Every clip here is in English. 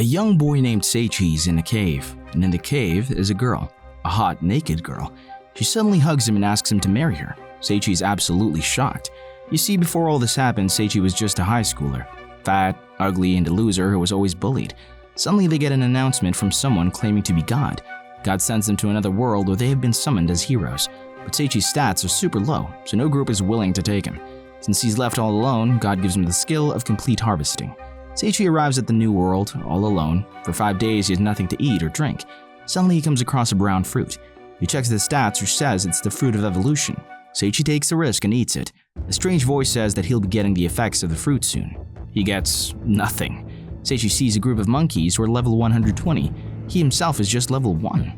A young boy named Seichi is in a cave, and in the cave is a girl, a hot, naked girl. She suddenly hugs him and asks him to marry her. Seichi is absolutely shocked. You see, before all this happened, Seichi was just a high schooler, fat, ugly, and a loser who was always bullied. Suddenly they get an announcement from someone claiming to be God. God sends them to another world where they have been summoned as heroes. But Seichi's stats are super low, so no group is willing to take him. Since he's left all alone, God gives him the skill of complete harvesting. Seichi arrives at the new world, all alone. For 5 days he has nothing to eat or drink. Suddenly he comes across a brown fruit. He checks the stats, which says it's the fruit of evolution. Seichi takes a risk and eats it. A strange voice says that he'll be getting the effects of the fruit soon. He gets nothing. Seichi sees a group of monkeys who are level 120. He himself is just level 1.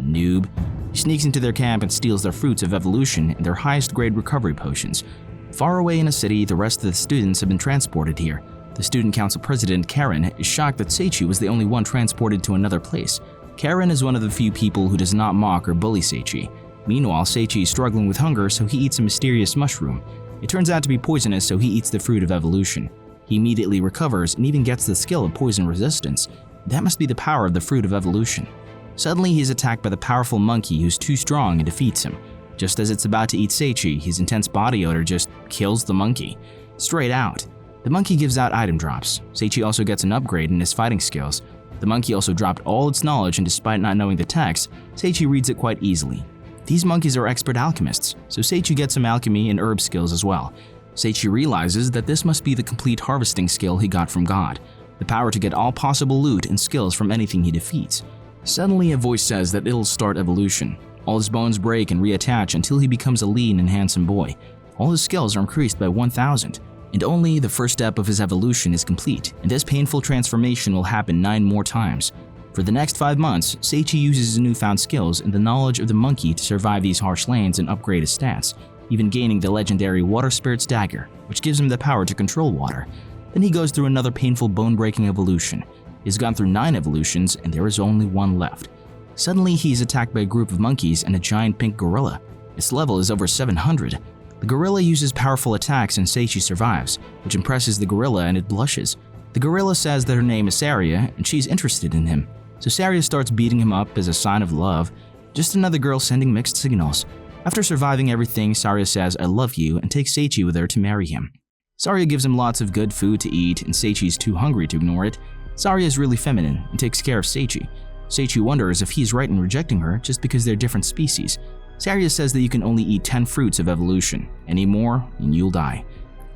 Noob. He sneaks into their camp and steals their fruits of evolution and their highest grade recovery potions. Far away in a city, the rest of the students have been transported here. The student council president, Karen, is shocked that Seichi was the only one transported to another place. Karen is one of the few people who does not mock or bully Seichi. Meanwhile, Seichi is struggling with hunger, so he eats a mysterious mushroom. It turns out to be poisonous, so he eats the fruit of evolution. He immediately recovers and even gets the skill of poison resistance. That must be the power of the fruit of evolution. Suddenly, he is attacked by the powerful monkey who's too strong and defeats him. Just as it's about to eat Seichi, his intense body odor just kills the monkey. Straight out. The monkey gives out item drops. Seichi also gets an upgrade in his fighting skills. The monkey also dropped all its knowledge, and despite not knowing the text, Seichi reads it quite easily. These monkeys are expert alchemists, so Seichi gets some alchemy and herb skills as well. Seichi realizes that this must be the complete harvesting skill he got from God, the power to get all possible loot and skills from anything he defeats. Suddenly a voice says that it'll start evolution. All his bones break and reattach until he becomes a lean and handsome boy. All his skills are increased by 1,000. And only the first step of his evolution is complete, and this painful transformation will happen 9 more times. For the next 5 months, Seichi uses his newfound skills and the knowledge of the monkey to survive these harsh lanes and upgrade his stats, even gaining the legendary Water Spirit's Dagger, which gives him the power to control water. Then he goes through another painful bone-breaking evolution. He's gone through 9 evolutions and there is only 1 left. Suddenly he is attacked by a group of monkeys and a giant pink gorilla. Its level is over 700. The gorilla uses powerful attacks and Seichi survives, which impresses the gorilla and it blushes. The gorilla says that her name is Saria and she's interested in him. So Saria starts beating him up as a sign of love. Just another girl sending mixed signals. After surviving everything, Saria says I love you and takes Seichi with her to marry him. Saria gives him lots of good food to eat and Seichi is too hungry to ignore it. Saria is really feminine and takes care of Seichi. Seichi wonders if he's right in rejecting her just because they're different species. Saria says that you can only eat 10 fruits of evolution. Any more and you'll die.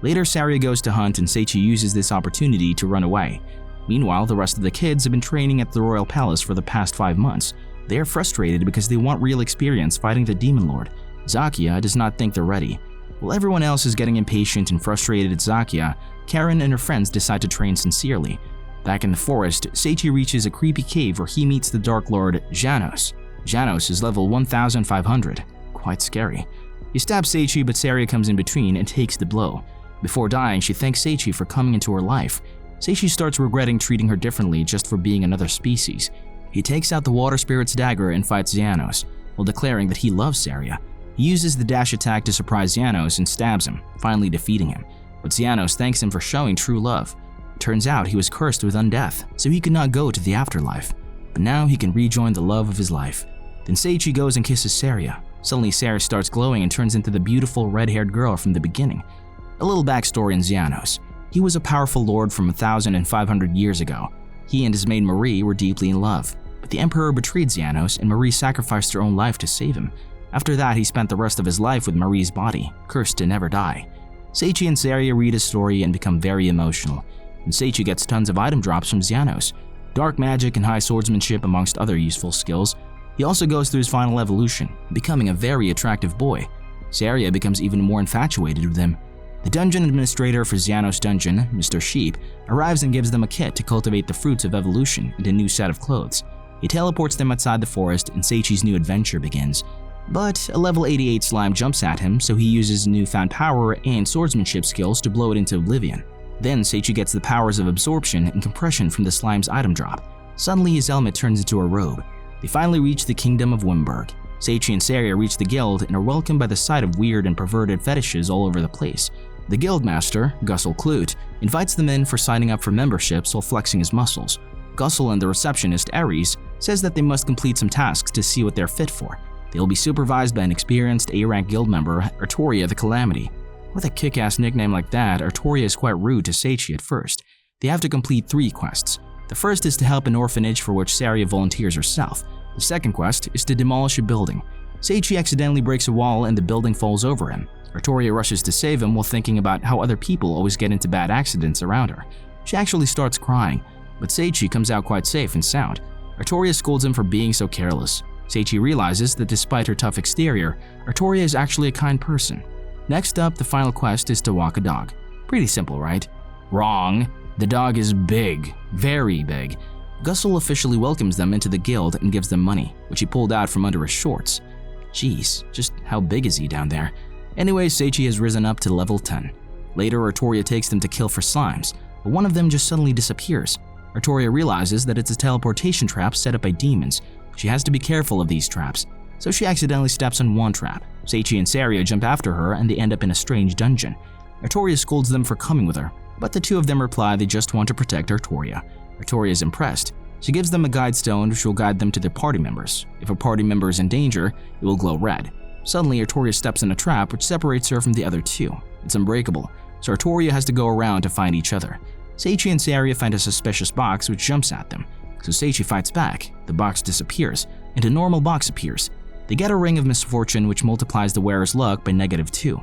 Later, Saria goes to hunt and Seichi uses this opportunity to run away. Meanwhile, the rest of the kids have been training at the royal palace for the past 5 months. They are frustrated because they want real experience fighting the demon lord. Zakia does not think they're ready. While everyone else is getting impatient and frustrated at Zakia, Karen and her friends decide to train sincerely. Back in the forest, Seichi reaches a creepy cave where he meets the Dark Lord Janos. Janos is level 1,500. Quite scary. He stabs Seichi, but Saria comes in between and takes the blow. Before dying, she thanks Seichi for coming into her life. Seichi starts regretting treating her differently just for being another species. He takes out the Water Spirit's Dagger and fights Janos, while declaring that he loves Saria. He uses the dash attack to surprise Janos and stabs him, finally defeating him. But Janos thanks him for showing true love. Turns out he was cursed with undeath, so he could not go to the afterlife. But now he can rejoin the love of his life. Then Seichi goes and kisses Saria. Suddenly Saria starts glowing and turns into the beautiful red-haired girl from the beginning. A little backstory in Janos. He was a powerful lord from 1,500 years ago. He and his maid Marie were deeply in love, but the emperor betrayed Janos and Marie sacrificed her own life to save him. After that, he spent the rest of his life with Marie's body, cursed to never die. Seichi and Saria read his story and become very emotional, and Seichi gets tons of item drops from Janos. Dark magic and high swordsmanship amongst other useful skills. He also goes through his final evolution, becoming a very attractive boy. Saria becomes even more infatuated with him. The dungeon administrator for Janos' dungeon, Mr. Sheep, arrives and gives them a kit to cultivate the fruits of evolution and a new set of clothes. He teleports them outside the forest and Seichi's new adventure begins. But a level 88 slime jumps at him, so he uses newfound power and swordsmanship skills to blow it into oblivion. Then Seichi gets the powers of absorption and compression from the slime's item drop. Suddenly his helmet turns into a robe. They finally reach the kingdom of Wimberg. Seichi and Saria reach the guild and are welcomed by the sight of weird and perverted fetishes all over the place. The guild master, Gussel Clute, invites them in for signing up for memberships while flexing his muscles. Gustle and the receptionist, Aries, says that they must complete some tasks to see what they're fit for. They will be supervised by an experienced A-rank guild member, Artoria the Calamity. With a kick-ass nickname like that, Artoria is quite rude to Seichi at first. They have to complete 3 quests. The first is to help an orphanage for which Saria volunteers herself. The second quest is to demolish a building. Seichi accidentally breaks a wall and the building falls over him. Artoria rushes to save him while thinking about how other people always get into bad accidents around her. She actually starts crying, but Seichi comes out quite safe and sound. Artoria scolds him for being so careless. Seichi realizes that despite her tough exterior, Artoria is actually a kind person. Next up, the final quest is to walk a dog. Pretty simple, right? Wrong. The dog is big, very big. Gustle officially welcomes them into the guild and gives them money, which he pulled out from under his shorts. Jeez, just how big is he down there? Anyway, Seichi has risen up to level 10. Later, Artoria takes them to kill for slimes, but one of them just suddenly disappears. Artoria realizes that it's a teleportation trap set up by demons. She has to be careful of these traps, so she accidentally steps on one trap. Seichi and Saria jump after her and they end up in a strange dungeon. Artoria scolds them for coming with her, but the two of them reply they just want to protect Artoria. Artoria is impressed. She gives them a guide stone which will guide them to their party members. If a party member is in danger, it will glow red. Suddenly, Artoria steps in a trap which separates her from the other two. It's unbreakable, so Artoria has to go around to find each other. Seichi and Saria find a suspicious box which jumps at them. So Seichi fights back, the box disappears, and a normal box appears. They get a ring of misfortune which multiplies the wearer's luck by -2.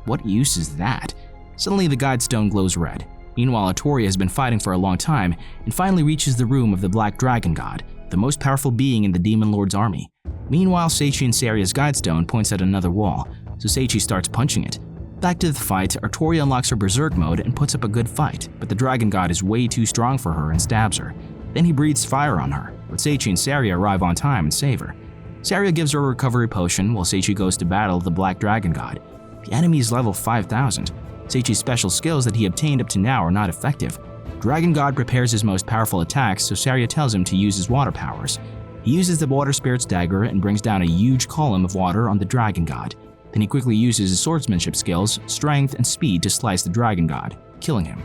What use is that? Suddenly the guide stone glows red. Meanwhile, Artoria has been fighting for a long time and finally reaches the room of the Black Dragon God, the most powerful being in the Demon Lord's army. Meanwhile, Seichi and Saria's guide stone points at another wall, so Seichi starts punching it. Back to the fight, Artoria unlocks her berserk mode and puts up a good fight, but the Dragon God is way too strong for her and stabs her. Then he breathes fire on her, but Seichi and Saria arrive on time and save her. Saria gives her a recovery potion while Seichi goes to battle the Black Dragon God. The enemy is level 5000. Seichi's special skills that he obtained up to now are not effective. Dragon God prepares his most powerful attacks, so Saria tells him to use his water powers. He uses the Water Spirit's dagger and brings down a huge column of water on the Dragon God. Then he quickly uses his swordsmanship skills, strength, and speed to slice the Dragon God, killing him.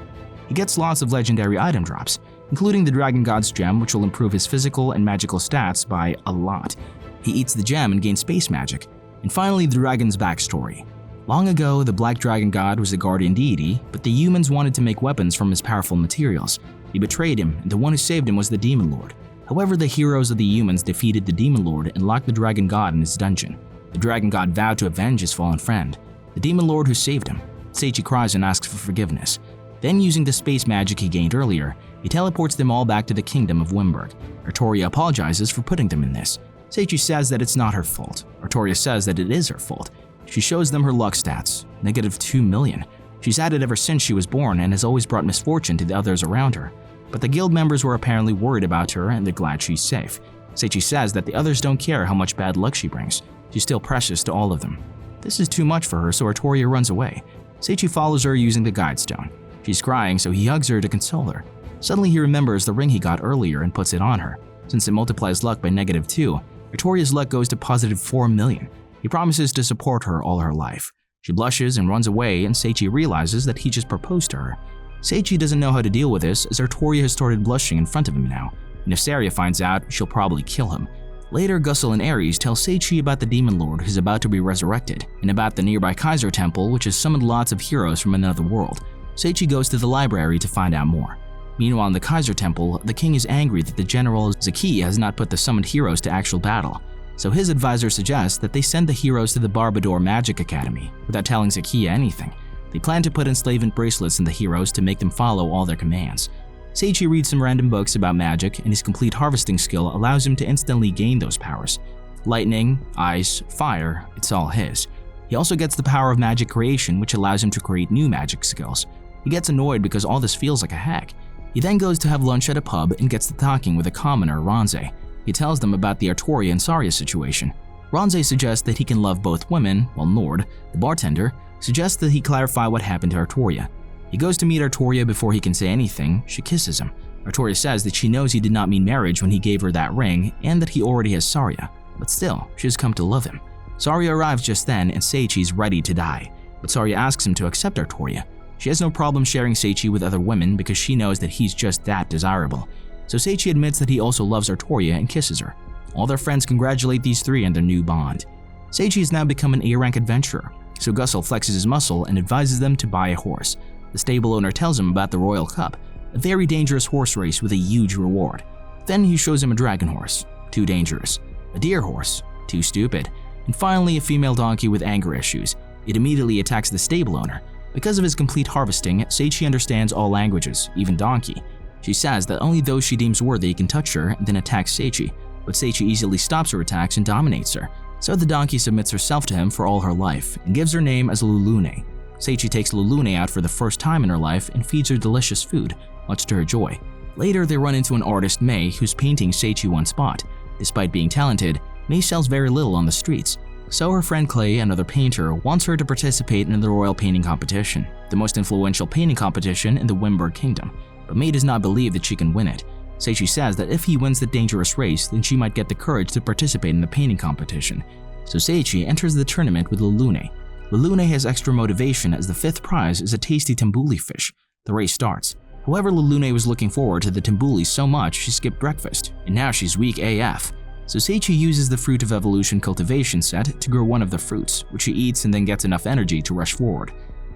He gets lots of legendary item drops, including the Dragon God's gem, which will improve his physical and magical stats by a lot. He eats the gem and gains space magic. And finally, the dragon's backstory. Long ago, the Black Dragon God was a guardian deity, but the humans wanted to make weapons from his powerful materials. He betrayed him, and the one who saved him was the Demon Lord. However, the heroes of the humans defeated the Demon Lord and locked the Dragon God in his dungeon. The Dragon God vowed to avenge his fallen friend, the Demon Lord who saved him. Seichi cries and asks for forgiveness. Then, using the space magic he gained earlier, he teleports them all back to the kingdom of Wimberg. Artoria apologizes for putting them in this. Seichi says that it's not her fault. Artoria says that it is her fault. She shows them her luck stats, -2 million. She's had it ever since she was born and has always brought misfortune to the others around her. But the guild members were apparently worried about her and they're glad she's safe. Seichi says that the others don't care how much bad luck she brings. She's still precious to all of them. This is too much for her, so Artoria runs away. Seichi follows her using the guide stone. She's crying, so he hugs her to console her. Suddenly he remembers the ring he got earlier and puts it on her. Since it multiplies luck by -2, Artoria's luck goes to +4 million. He promises to support her all her life. She blushes and runs away, and Seichi realizes that he just proposed to her. Seichi doesn't know how to deal with this, as Artoria has started blushing in front of him now, and if Saria finds out, she'll probably kill him. Later, Gustle and Aries tell Seichi about the Demon Lord who's about to be resurrected, and about the nearby Kaiser Temple, which has summoned lots of heroes from another world. Seichi goes to the library to find out more. Meanwhile, in the Kaiser Temple, the king is angry that the general Zaki has not put the summoned heroes to actual battle. So his advisor suggests that they send the heroes to the Barbador Magic Academy without telling Zakiya anything. They plan to put enslavement bracelets in the heroes to make them follow all their commands. Seichi reads some random books about magic, and his complete harvesting skill allows him to instantly gain those powers. Lightning, ice, fire, it's all his. He also gets the power of magic creation, which allows him to create new magic skills. He gets annoyed because all this feels like a hack. He then goes to have lunch at a pub and gets to talking with a commoner, Ronze. He tells them about the Artoria and Saria situation. Ronze suggests that he can love both women, while Nord, the bartender, suggests that he clarify what happened to Artoria. He goes to meet Artoria before he can say anything. She kisses him. Artoria says that she knows he did not mean marriage when he gave her that ring and that he already has Saria, but still, she has come to love him. Saria arrives just then and Seichi's ready to die, but Saria asks him to accept Artoria. She has no problem sharing Seichi with other women because she knows that he's just that desirable. So Seichi admits that he also loves Artoria and kisses her. All their friends congratulate these three on their new bond. Seichi has now become an A-rank adventurer, so Gussel flexes his muscle and advises them to buy a horse. The stable owner tells him about the Royal Cup, a very dangerous horse race with a huge reward. Then he shows him a dragon horse, too dangerous, a deer horse, too stupid, and finally a female donkey with anger issues. It immediately attacks the stable owner. Because of his complete harvesting, Seichi understands all languages, even donkey. She says that only those she deems worthy can touch her and then attacks Seichi, but Seichi easily stops her attacks and dominates her. So the donkey submits herself to him for all her life and gives her name as Lulune. Seichi takes Lulune out for the first time in her life and feeds her delicious food, much to her joy. Later, they run into an artist, Mei, whose painting Seichi once bought. Despite being talented, Mei sells very little on the streets. So her friend Clay, another painter, wants her to participate in the Royal Painting Competition, the most influential painting competition in the Wimberg Kingdom. But Mei does not believe that she can win it. Seichi says that if he wins the dangerous race, then she might get the courage to participate in the painting competition. So Seichi enters the tournament with Lulune. Lulune has extra motivation as the fifth prize is a tasty tambuli fish. The race starts. However, Lulune was looking forward to the tambuli so much she skipped breakfast, and now she's weak AF. So Seichi uses the Fruit of Evolution cultivation set to grow one of the fruits, which she eats and then gets enough energy to rush forward.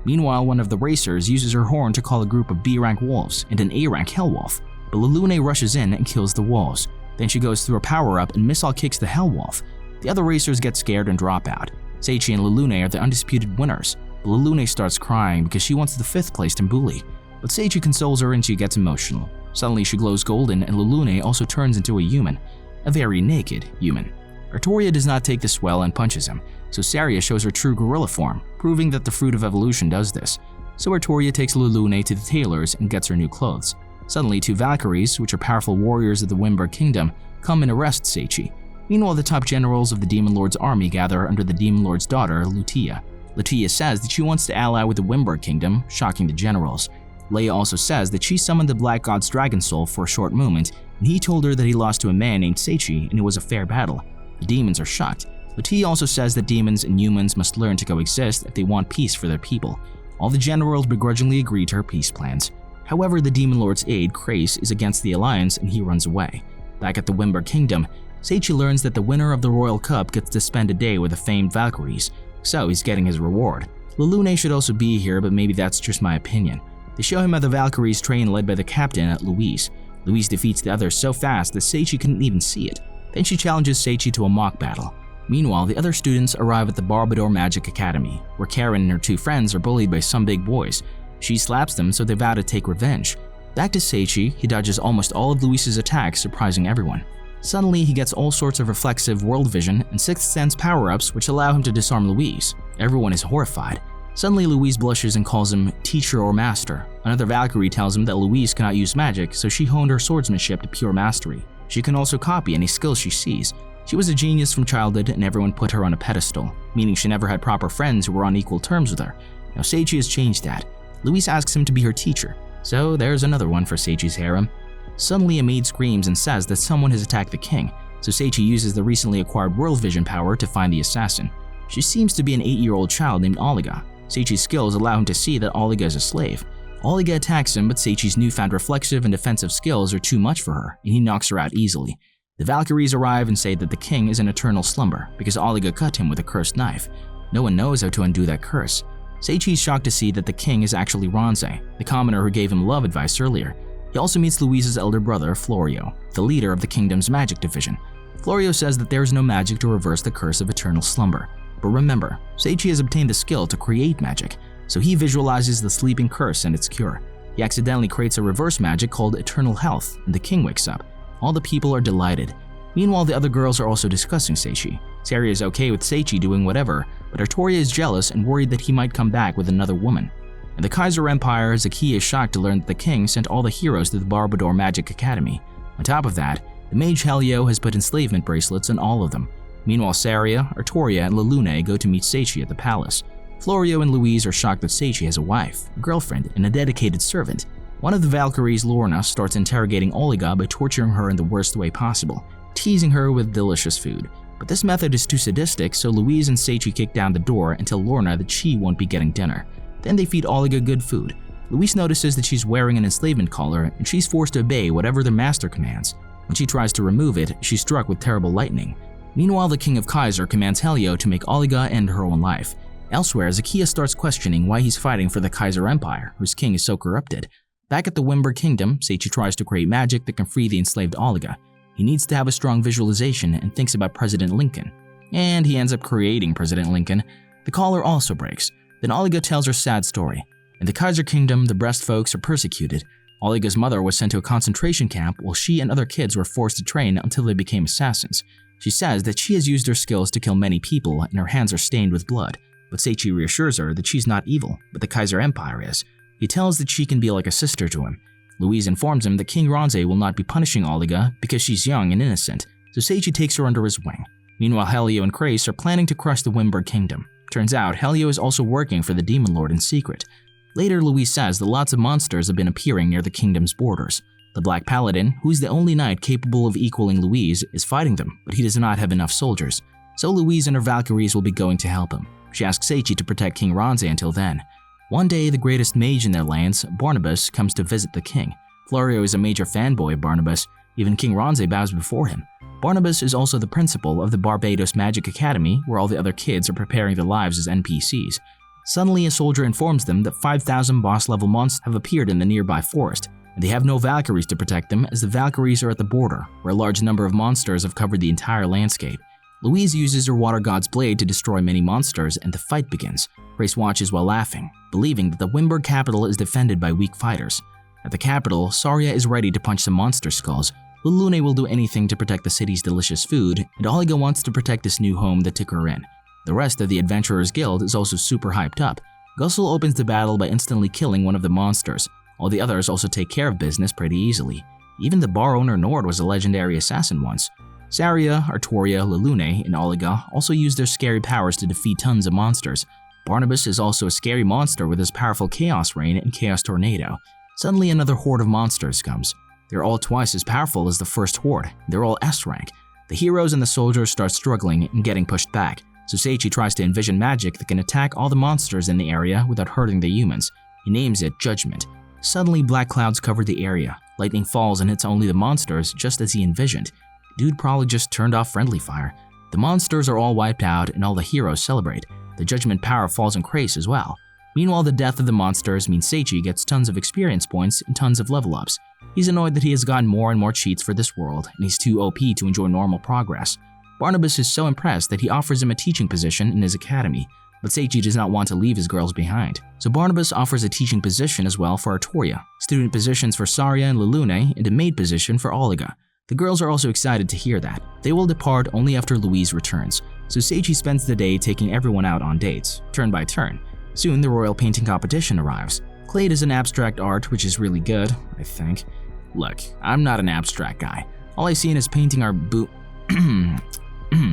Meanwhile, one of the racers uses her horn to call a group of B-rank wolves and an A-rank hell wolf, but Lulune rushes in and kills the wolves. Then she goes through a power-up and missile kicks the hell wolf. The other racers get scared and drop out. Seichi and Lulune are the undisputed winners, but Lulune starts crying because she wants the 5th place tambuli. But Seichi consoles her and she gets emotional. Suddenly she glows golden and Lulune also turns into a human, a very naked human. Artoria does not take this well and punches him, so Saria shows her true gorilla form, proving that the Fruit of Evolution does this. So Artoria takes Lulune to the tailor's and gets her new clothes. Suddenly 2 Valkyries, which are powerful warriors of the Wimberg Kingdom, come and arrest Seichi. Meanwhile, the top generals of the Demon Lord's army gather under the Demon Lord's daughter, Lutia. Lutia says that she wants to ally with the Wimberg Kingdom, shocking the generals. Leia also says that she summoned the Black God's dragon soul for a short moment, and he told her that he lost to a man named Seichi and it was a fair battle. The demons are shocked. Lutia also says that demons and humans must learn to coexist if they want peace for their people. All the generals begrudgingly agree to her peace plans. However, the Demon Lord's aide, Krace, is against the alliance and he runs away. Back at the Wimberg Kingdom, Seichi learns that the winner of the Royal Cup gets to spend a day with the famed Valkyries, so he's getting his reward. Lulune should also be here, but maybe that's just my opinion. They show him at the Valkyries train led by the captain, Louise. Louise defeats the others so fast that Seichi couldn't even see it. Then she challenges Seichi to a mock battle. Meanwhile, the other students arrive at the Barbador Magic Academy, where Karen and her 2 friends are bullied by some big boys. She slaps them, so they vow to take revenge. Back to Seichi, he dodges almost all of Louise's attacks, surprising everyone. Suddenly, he gets all sorts of reflexive world vision and sixth sense power-ups which allow him to disarm Louise. Everyone is horrified. Suddenly, Louise blushes and calls him teacher or master. Another Valkyrie tells him that Louise cannot use magic, so she honed her swordsmanship to pure mastery. She can also copy any skills she sees. She was a genius from childhood and everyone put her on a pedestal, meaning she never had proper friends who were on equal terms with her. Now Seichi has changed that. Louise asks him to be her teacher, so there's another one for Seichi's harem. Suddenly a maid screams and says that someone has attacked the king, so Seichi uses the recently acquired world vision power to find the assassin. She seems to be an 8-year-old child named Oliga. Seichi's skills allow him to see that Oliga is a slave. Oliga attacks him, but Seichi's newfound reflexive and defensive skills are too much for her, and he knocks her out easily. The Valkyries arrive and say that the king is in eternal slumber because Oliga cut him with a cursed knife. No one knows how to undo that curse. Seichi is shocked to see that the king is actually Ronze, the commoner who gave him love advice earlier. He also meets Louise's elder brother, Florio, the leader of the kingdom's magic division. Florio says that there is no magic to reverse the curse of eternal slumber. But remember, Seichi has obtained the skill to create magic, so he visualizes the sleeping curse and its cure. He accidentally creates a reverse magic called Eternal Health, and the king wakes up. All the people are delighted. Meanwhile, the other girls are also discussing Seichi. Saria is okay with Seichi doing whatever, but Artoria is jealous and worried that he might come back with another woman. In the Kaiser Empire, Zaki is shocked to learn that the king sent all the heroes to the Barbador Magic Academy. On top of that, the mage Helio has put enslavement bracelets on all of them. Meanwhile, Saria, Artoria, and Lulune go to meet Seichi at the palace. Florio and Louise are shocked that Seichi has a wife, a girlfriend, and a dedicated servant. One of the Valkyries, Lorna, starts interrogating Oliga by torturing her in the worst way possible, teasing her with delicious food. But this method is too sadistic, so Louise and Seichi kick down the door and tell Lorna that she won't be getting dinner. Then they feed Oliga good food. Luis notices that she's wearing an enslavement collar and she's forced to obey whatever their master commands. When she tries to remove it, she's struck with terrible lightning. Meanwhile, the King of Kaiser commands Helio to make Olga end her own life. Elsewhere, Zakiya starts questioning why he's fighting for the Kaiser Empire, whose king is so corrupted. Back at the Wimberg Kingdom, Seichi tries to create magic that can free the enslaved Olga. He needs to have a strong visualization and thinks about President Lincoln. And he ends up creating President Lincoln. The collar also breaks. Then Olga tells her sad story. In the Kaiser Kingdom, the breast folks are persecuted. Olga's mother was sent to a concentration camp while she and other kids were forced to train until they became assassins. She says that she has used her skills to kill many people and her hands are stained with blood. But Seichi reassures her that she's not evil, but the Kaiser Empire is. He tells that she can be like a sister to him. Louise informs him that King Ronze will not be punishing Olga because she's young and innocent, so Seichi takes her under his wing. Meanwhile, Helio and Krace are planning to crush the Wimberg Kingdom. Turns out, Helio is also working for the Demon Lord in secret. Later, Louise says that lots of monsters have been appearing near the kingdom's borders. The Black Paladin, who's the only knight capable of equaling Louise, is fighting them, but he does not have enough soldiers. So Louise and her Valkyries will be going to help him. She asks Seichi to protect King Ronze until then. One day, the greatest mage in their lands, Barnabas, comes to visit the king. Florio is a major fanboy of Barnabas. Even King Ronze bows before him. Barnabas is also the principal of the Barbados Magic Academy, where all the other kids are preparing their lives as NPCs. Suddenly, a soldier informs them that 5,000 boss-level monsters have appeared in the nearby forest, and they have no Valkyries to protect them as the Valkyries are at the border, where a large number of monsters have covered the entire landscape. Louise uses her water god's blade to destroy many monsters and the fight begins. Grace watches while laughing, believing that the Wimberg capital is defended by weak fighters. At the capital, Saria is ready to punch some monster skulls. Lulune will do anything to protect the city's delicious food, and Olga wants to protect this new home that took her in. The rest of the Adventurers Guild is also super hyped up. Gussel opens the battle by instantly killing one of the monsters. All the others also take care of business pretty easily. Even the bar owner Nord was a legendary assassin once. Saria, Artoria, Lulune, and Olga also use their scary powers to defeat tons of monsters. Barnabas is also a scary monster with his powerful Chaos Rain and Chaos Tornado. Suddenly another horde of monsters comes. They're all twice as powerful as the first horde. They're all S rank. The heroes and the soldiers start struggling and getting pushed back, so Seichi tries to envision magic that can attack all the monsters in the area without hurting the humans. He names it Judgment. Suddenly black clouds cover the area. Lightning falls and hits only the monsters just as he envisioned. Dude probably just turned off friendly fire. The monsters are all wiped out and all the heroes celebrate. The Judgment power falls on Krace as well. Meanwhile, the death of the monsters means Seichi gets tons of experience points and tons of level ups. He's annoyed that he has gotten more and more cheats for this world, and he's too OP to enjoy normal progress. Barnabas is so impressed that he offers him a teaching position in his academy, but Seichi does not want to leave his girls behind. So Barnabas offers a teaching position as well for Artoria, student positions for Saria and Lulune, and a maid position for Olga. The girls are also excited to hear that. They will depart only after Louise returns, so Seichi spends the day taking everyone out on dates, turn by turn. Soon, the royal painting competition arrives. Clade is an abstract art, which is really good, I think. Look, I'm not an abstract guy. All I see in his painting are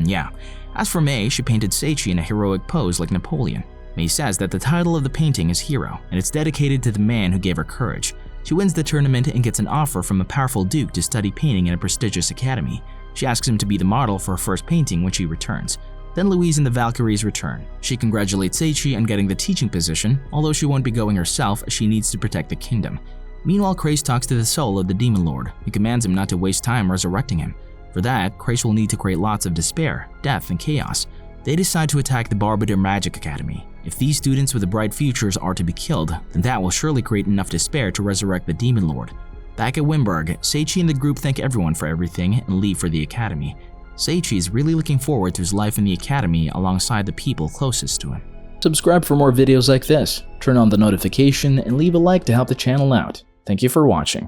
yeah. As for Mei, she painted Seichi in a heroic pose like Napoleon. Mei says that the title of the painting is Hero, and it's dedicated to the man who gave her courage. She wins the tournament and gets an offer from a powerful duke to study painting in a prestigious academy. She asks him to be the model for her first painting when she returns. Then Louise and the Valkyries return. She congratulates Seichi on getting the teaching position, although she won't be going herself as she needs to protect the kingdom. Meanwhile, Krace talks to the soul of the Demon Lord, who commands him not to waste time resurrecting him. For that, Krace will need to create lots of despair, death, and chaos. They decide to attack the Barbados Magic Academy. If these students with the bright futures are to be killed, then that will surely create enough despair to resurrect the Demon Lord. Back at Wimberg, Seichi and the group thank everyone for everything and leave for the academy. Seichi is really looking forward to his life in the academy alongside the people closest to him. Subscribe for more videos like this, turn on the notification, and leave a like to help the channel out. Thank you for watching.